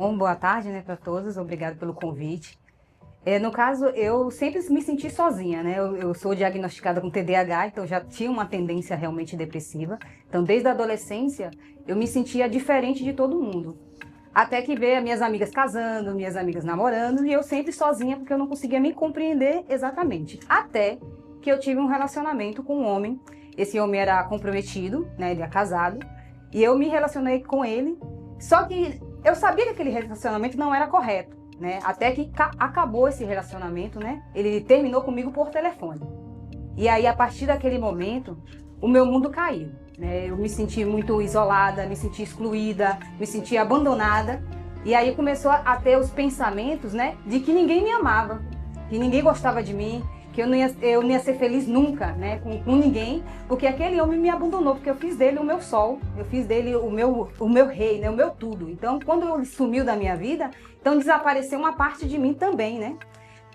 Bom, boa tarde, né, para todos. Obrigado pelo convite. No caso, eu sempre me senti sozinha, né? Eu sou diagnosticada com TDAH, então já tinha uma tendência realmente depressiva. Então, desde a adolescência, eu me sentia diferente de todo mundo. Até que veio as minhas amigas casando, minhas amigas namorando, e eu sempre sozinha, porque eu não conseguia me compreender exatamente. Até que eu tive um relacionamento com um homem. Esse homem era comprometido, né? Ele era casado. E eu me relacionei com ele, só que eu sabia que aquele relacionamento não era correto, né? Até que acabou esse relacionamento, né? Ele terminou comigo por telefone. E aí, a partir daquele momento, o meu mundo caiu, né? Eu me senti muito isolada, me senti excluída, me senti abandonada. E aí começou a ter os pensamentos, né? De que ninguém me amava, que ninguém gostava de mim, que eu não ia ser feliz nunca, né, com ninguém, porque aquele homem me abandonou, porque eu fiz dele o meu sol, eu fiz dele o meu rei, né, o meu tudo. Então, quando ele sumiu da minha vida, então desapareceu uma parte de mim também, né?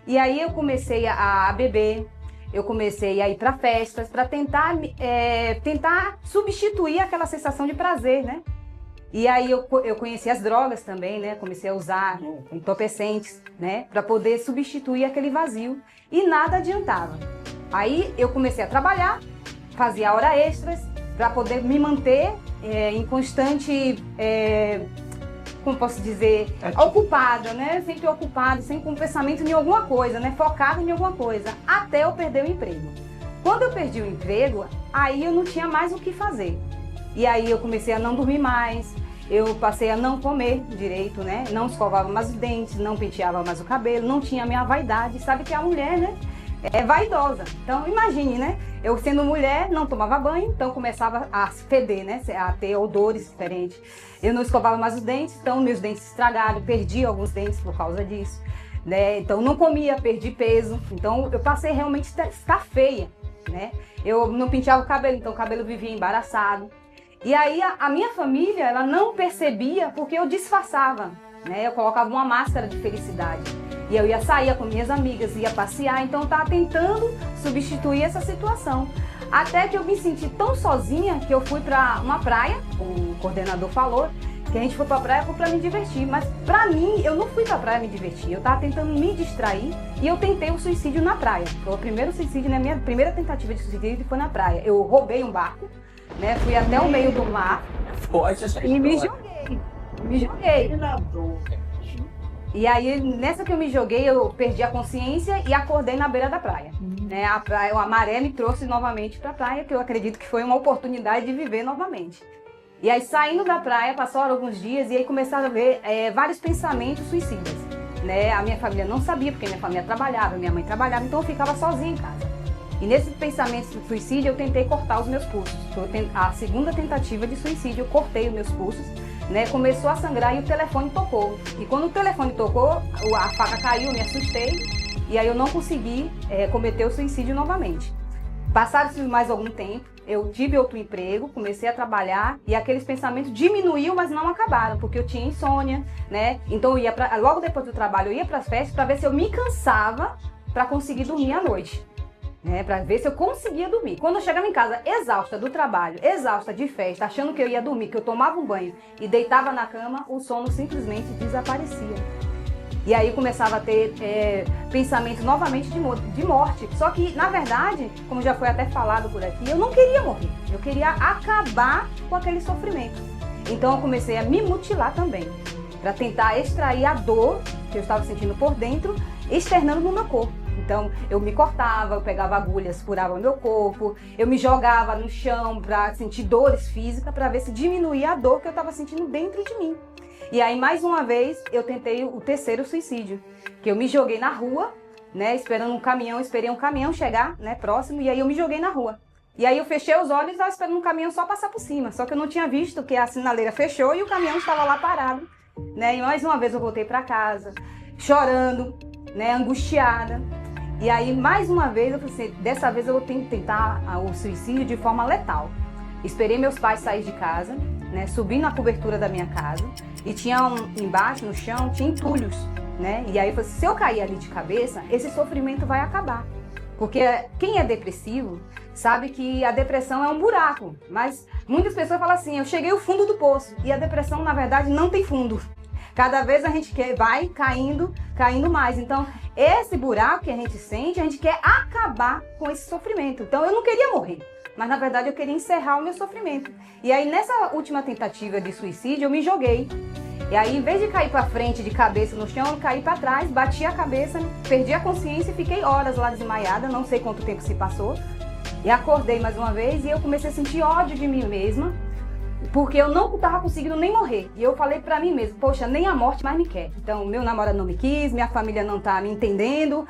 E aí eu comecei a beber, eu comecei a ir para festas, para tentar substituir aquela sensação de prazer, né? E aí eu conheci as drogas também, né? Comecei a usar entorpecentes, né? Para poder substituir aquele vazio. E nada adiantava. Aí eu comecei a trabalhar, fazia hora extras, para poder me manter em constante, como posso dizer, ocupada, né? Sempre ocupada, sempre com pensamento em alguma coisa, né? Focada em alguma coisa, até eu perder o emprego. Quando eu perdi o emprego, aí eu não tinha mais o que fazer. E aí eu comecei a não dormir mais, eu passei a não comer direito, né? Não escovava mais os dentes, não penteava mais o cabelo, não tinha a minha vaidade. Sabe que a mulher, né, é vaidosa. Então imagine, né? Eu sendo mulher, não tomava banho, então começava a feder, né? A ter odores diferentes. Eu não escovava mais os dentes, então meus dentes estragaram, perdi alguns dentes por causa disso, né? Então não comia, perdi peso. Então eu passei realmente a estar feia, né? Eu não penteava o cabelo, então o cabelo vivia embaraçado. E aí a minha família, ela não percebia porque eu disfarçava, né? Eu colocava uma máscara de felicidade. E eu ia sair com minhas amigas, ia passear, então eu estava tentando substituir essa situação. Até que eu me senti tão sozinha que eu fui para uma praia, o coordenador falou, que a gente foi para a praia para me divertir. Mas para mim, eu não fui para a praia me divertir, eu estava tentando me distrair e eu tentei o suicídio na praia. Foi o primeiro suicídio, né? Minha primeira tentativa de suicídio foi na praia. Eu roubei um barco, né? Fui até o meio do mar e me joguei. E aí, nessa que eu me joguei, eu perdi a consciência e acordei na beira da praia. Né? A maré me trouxe novamente para a praia, que eu acredito que foi uma oportunidade de viver novamente. E aí, saindo da praia, passaram alguns dias e aí começaram a ver vários pensamentos suicidas. Né? A minha família não sabia, porque minha família trabalhava, minha mãe trabalhava, então eu ficava sozinha em casa. E nesse pensamento de suicídio, eu tentei cortar os meus pulsos. A segunda tentativa de suicídio, eu cortei os meus pulsos, né? Começou a sangrar e o telefone tocou. E quando o telefone tocou, a faca caiu, eu me assustei. E aí eu não consegui cometer o suicídio novamente. Passaram-se mais algum tempo, eu tive outro emprego, comecei a trabalhar e aqueles pensamentos diminuíram, mas não acabaram, porque eu tinha insônia, né? Então eu ia logo depois do trabalho, eu ia para as festas para ver se eu me cansava para conseguir dormir à noite. Né, para ver se eu conseguia dormir. Quando eu chegava em casa exausta do trabalho, exausta de festa, achando que eu ia dormir, que eu tomava um banho e deitava na cama, o sono simplesmente desaparecia. E aí começava a ter pensamentos novamente de morte. Só que, na verdade, como já foi até falado por aqui, eu não queria morrer. Eu queria acabar com aquele sofrimento. Então eu comecei a me mutilar também, para tentar extrair a dor que eu estava sentindo por dentro, externando no meu corpo. Então, eu me cortava, eu pegava agulhas, furava o meu corpo, eu me jogava no chão para sentir dores físicas, para ver se diminuía a dor que eu estava sentindo dentro de mim. E aí, mais uma vez, eu tentei o terceiro suicídio, que eu me joguei na rua, né, esperando um caminhão, esperei um caminhão chegar, né, próximo, e aí eu me joguei na rua. E aí eu fechei os olhos e estava esperando um caminhão só passar por cima, só que eu não tinha visto que a sinaleira fechou e o caminhão estava lá parado, né, e mais uma vez eu voltei para casa, chorando, né, angustiada. E aí, mais uma vez, eu falei assim, dessa vez eu vou tentar o suicídio de forma letal. Esperei meus pais sair de casa, né, subi na cobertura da minha casa e tinha embaixo, no chão, tinha entulhos, né? E aí eu falei assim, se eu cair ali de cabeça, esse sofrimento vai acabar. Porque quem é depressivo sabe que a depressão é um buraco, mas muitas pessoas falam assim, eu cheguei ao fundo do poço. E a depressão, na verdade, não tem fundo. Cada vez a gente vai caindo mais. Então, esse buraco que a gente sente, a gente quer acabar com esse sofrimento. Então, eu não queria morrer, mas na verdade eu queria encerrar o meu sofrimento. E aí, nessa última tentativa de suicídio, eu me joguei. E aí, em vez de cair para frente de cabeça no chão, eu caí para trás, bati a cabeça, perdi a consciência e fiquei horas lá desmaiada, não sei quanto tempo se passou. E acordei mais uma vez e eu comecei a sentir ódio de mim mesma, porque eu não estava conseguindo nem morrer. E eu falei para mim mesma, poxa, nem a morte mais me quer. Então, meu namorado não me quis, minha família não tá me entendendo,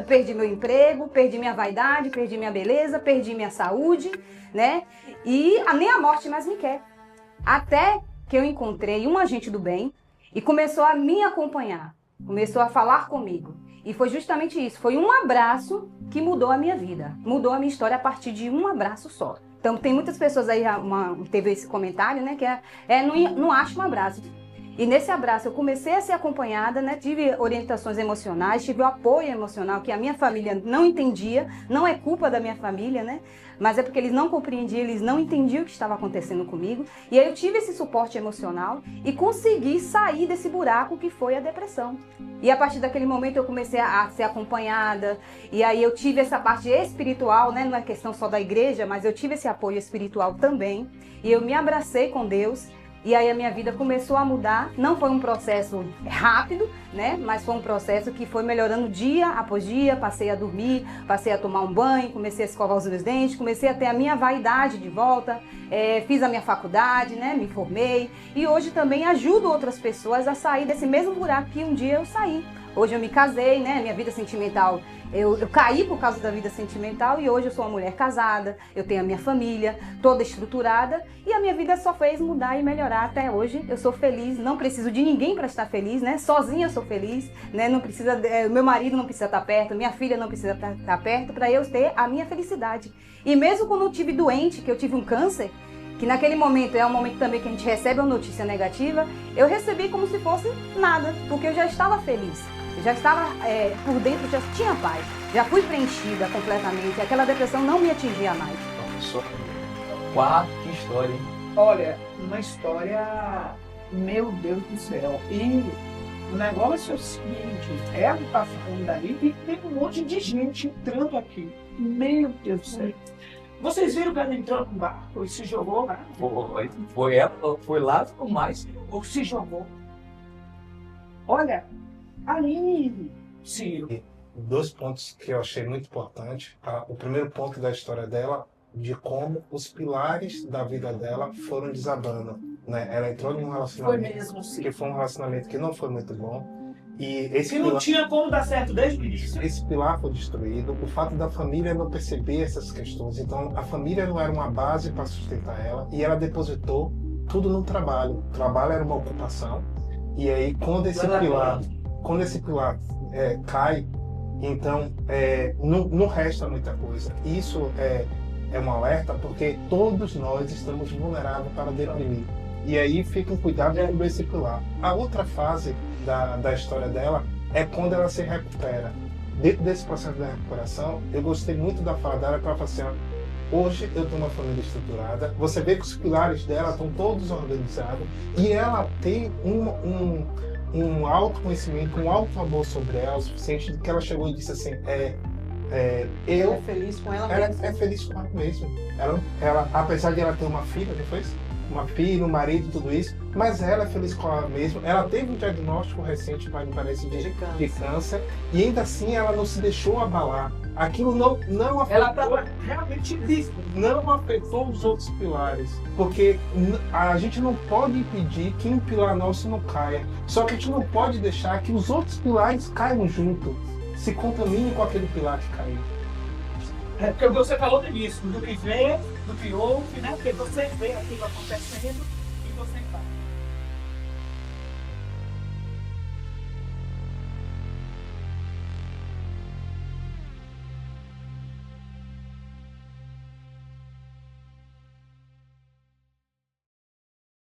perdi meu emprego, perdi minha vaidade, perdi minha beleza, perdi minha saúde, né? E nem a morte mais me quer. Até que eu encontrei um agente do bem e começou a me acompanhar, começou a falar comigo. E foi justamente isso, foi um abraço que mudou a minha vida, mudou a minha história a partir de um abraço só. Então tem muitas pessoas aí, teve esse comentário, né, que não acho um abraço. E nesse abraço eu comecei a ser acompanhada, né, tive orientações emocionais, tive o apoio emocional que a minha família não entendia, não é culpa da minha família, né, mas é porque eles não compreendiam, eles não entendiam o que estava acontecendo comigo. E aí eu tive esse suporte emocional e consegui sair desse buraco que foi a depressão. E a partir daquele momento eu comecei a ser acompanhada, e aí eu tive essa parte espiritual, né, não é questão só da igreja, mas eu tive esse apoio espiritual também, e eu me abracei com Deus. E aí a minha vida começou a mudar, não foi um processo rápido, né? Mas foi um processo que foi melhorando dia após dia, passei a dormir, passei a tomar um banho, comecei a escovar os meus dentes, comecei a ter a minha vaidade de volta, fiz a minha faculdade, né? Me formei e hoje também ajudo outras pessoas a sair desse mesmo buraco que um dia eu saí. Hoje eu me casei, né? Minha vida sentimental, eu caí por causa da vida sentimental e hoje eu sou uma mulher casada, eu tenho a minha família toda estruturada e a minha vida só fez mudar e melhorar até hoje. Eu sou feliz, não preciso de ninguém para estar feliz, né? Sozinha eu sou feliz, né? Não precisa, meu marido não precisa estar perto, minha filha não precisa estar perto para eu ter a minha felicidade. E mesmo quando eu tive doente, que eu tive um câncer, que naquele momento é um momento também que a gente recebe uma notícia negativa, eu recebi como se fosse nada, porque eu já estava feliz. Eu já estava por dentro, já tinha paz, já fui preenchida completamente, aquela depressão não me atingia mais. Uau, que história, hein? Olha, uma história, meu Deus do céu. E o negócio é o seguinte, ela está falando daí e tem um monte de gente entrando aqui. Meu Deus do céu. Vocês viram que ela entrou no barco e se jogou lá? Foi ela, foi lá ou mais? Ou se jogou? Olha, ali, Ciro. Dois pontos que eu achei muito importantes. O primeiro ponto da história dela, de como os pilares da vida dela foram desabando, né? Ela entrou em um relacionamento Foi mesmo, sim. que foi um relacionamento que não foi muito bom. E esse Que não tinha como dar certo desde o início. Esse pilar foi destruído, o fato da família não perceber essas questões. Então, a família não era uma base para sustentar ela e ela depositou tudo no trabalho. O trabalho era uma ocupação. E aí, quando esse pilar cai, então não resta muita coisa. Isso é um alerta porque todos nós estamos vulneráveis para deprimir. E aí fica um cuidado sobre esse pilar. A outra fase da história dela é quando ela se recupera. Dentro desse processo de recuperação, eu gostei muito da fala dela, que ela fala assim, hoje eu tenho uma família estruturada, você vê que os pilares dela estão todos organizados e ela tem um autoconhecimento, um auto-amor sobre ela, o suficiente de que ela chegou e disse assim, Ela é feliz com ela ela mesma. é feliz com ela mesma. Ela, apesar de ela ter uma filha, não foi isso? Uma filha, um marido, tudo isso, mas ela é feliz com ela mesma. Ela teve um diagnóstico recente, me parece, de câncer, e ainda assim ela não se deixou abalar. Aquilo não afetou, Ela estava realmente livre. não afetou os outros pilares, porque a gente não pode impedir que um pilar nosso não caia, só que a gente não pode deixar que os outros pilares caiam junto, se contaminem com aquele pilar que caiu. Porque você falou disso, do que vê, do que ouve, né? Porque você vê aquilo acontecendo